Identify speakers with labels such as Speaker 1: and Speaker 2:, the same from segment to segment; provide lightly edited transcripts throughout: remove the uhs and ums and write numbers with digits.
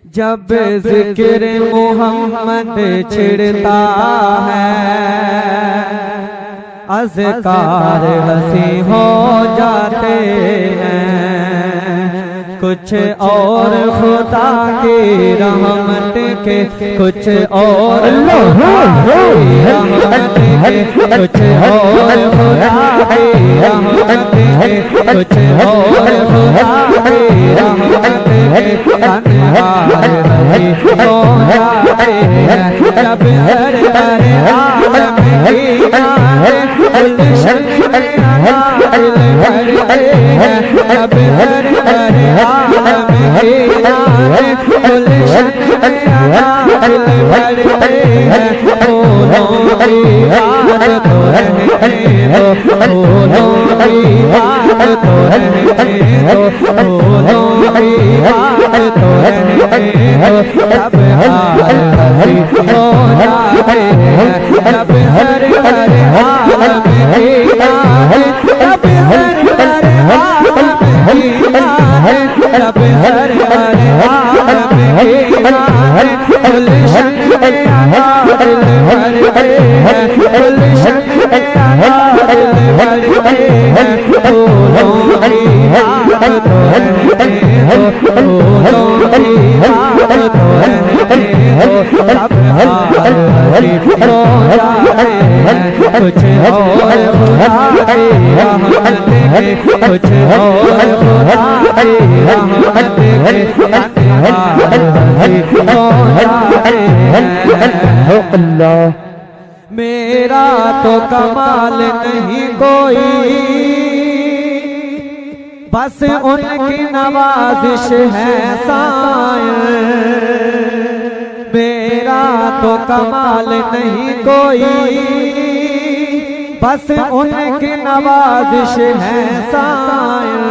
Speaker 1: जब जिक्र मोहम्मद छिड़ता है अज़कार हंसी हो जाते हैं। कुछ और खुदा की रहमत के, कुछ और रहमत के, कुछ और खुदा की रहमत के, कुछ और खुदा की रहमत के अनवार हंसी हो जाते हैं। जब हर आलम की गुलशन में अनार भरते हैं। जब हर आलम की गुलशन में अनार भरते हैं। फूलों की बात तो रहने दो, फूलों की बात तो रहने दो, फूलों की बात तो रहने दो। जब हाल हंसी हो जाते हैं, जब हर आलम की जब हर आलम की जब हर आलम की गुलशन में अनार भरते हैं। गुलशन में अनार भरते हैं। फूलों की बात तो रहने दो, फूलों की बात तो रहने दो। जब हाल हंसी हो जाते हैं, कुछ और खुदा की रहमत के, कुछ और खुदा की रहमत के अनवार हंसी हो जाते हैं।
Speaker 2: अल्लाह
Speaker 1: मेरा तो कमाल नहीं कोई, बस उनकी नवाजिश है सायल। मेरा तो कमाल नहीं कोई, बस उनकी नवाजिश है सायल।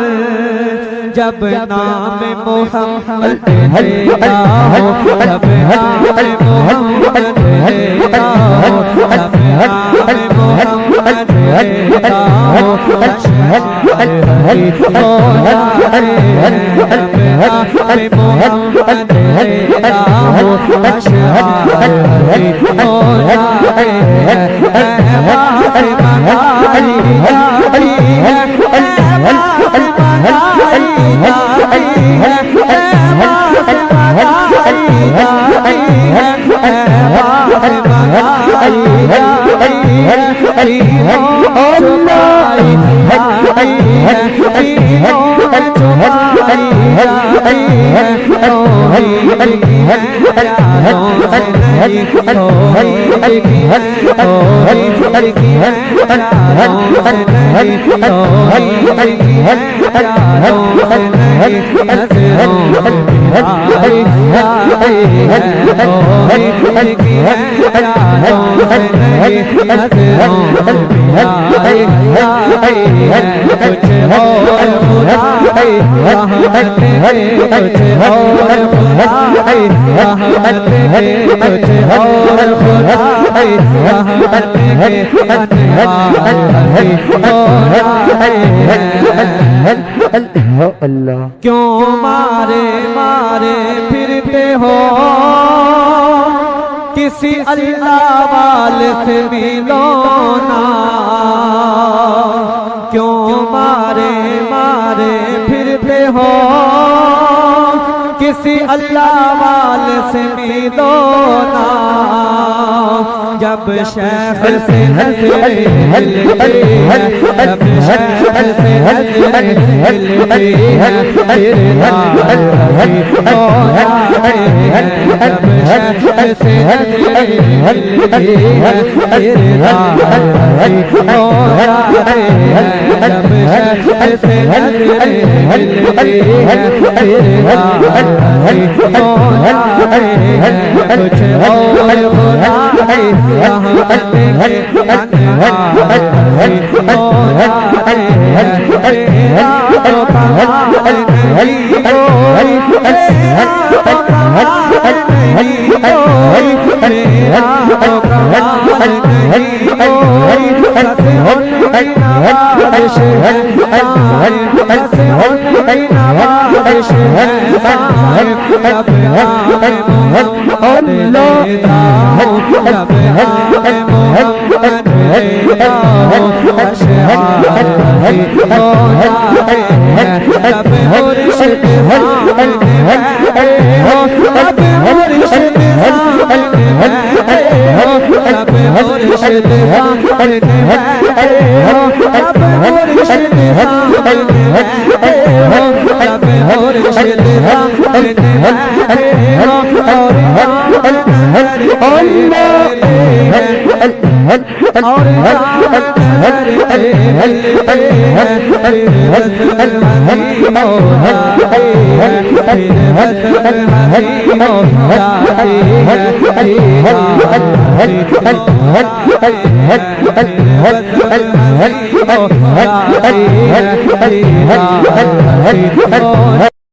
Speaker 1: जब नाम मोहम्मद लेता हो, जब नाम मोहम्मद लेता हो, जब नाम मोहम्मद लेता हो, अशहद हंसी हो जाते हैं। जब नाम मोहम्मद लेता हो, अशहद हंसी हो जाते हैं। बात मंगाई जाती है, बात मंगाई जाती है, बात मंगाई जाती है, बात मंगाई जाती है। सीनों छुपाई जाती है, सीनों छुपाई जाती है। तौहीद की है प्यारों से नहीं, तौहीद की है, तौहीद की है प्यारों से नहीं, तौहीद की है प्यारों से नहीं। नज़रों से मिलाई जाती है, तौहीद की है प्यारों से नहीं, नज़रों से मिलाई जाती है। कुछ और खुदा की रहमत है, कुछ और खुदा की रहमत है, कुछ और खुदा की रहमत है अनवार हंसी हो जाते हैं।
Speaker 2: अल्लाह
Speaker 1: क्यों मारे मारे फिरते हो, किसी अल्लाह वाले से मिलो ना। क्यों मारे मारे फिरते हो, किसी अल्लाह वाले से मिलो ना। जब शेख से नज़रें हिलती है, जब शेख से नज़रें हिलती है, फिर हाल हंसी हो जाते हैं। जब शेख से नज़रें हिलती है, फिर हाल हंसी हो जाते हैं। जब शेख से नज़रें हिलती है, फिर हाल हंसी हो जाते हैं। कुछ और खुदा की रहमत है अनवार हंसी हो जाते हैं। तेरा तो कमाल नहीं कोई, तेरा तो कमाल नहीं कोई, तेरा तो कमाल नहीं कोई। बस उनकी नवाज़िश है, बस उनकी नवाज़िश है। जब आए मोहम्मद लेता हूँ जब आए मोहम्मद लेता हूँ अशआर हो जाते हैं जब मुर्शिद सामने बैठे हो जब मुर्शिद सामने बैठे हो जब मुर्शिद सामने बैठे हो जब मुर्शिद सामने बैठे हो जब मुर्शिद सामने बैठे हो और और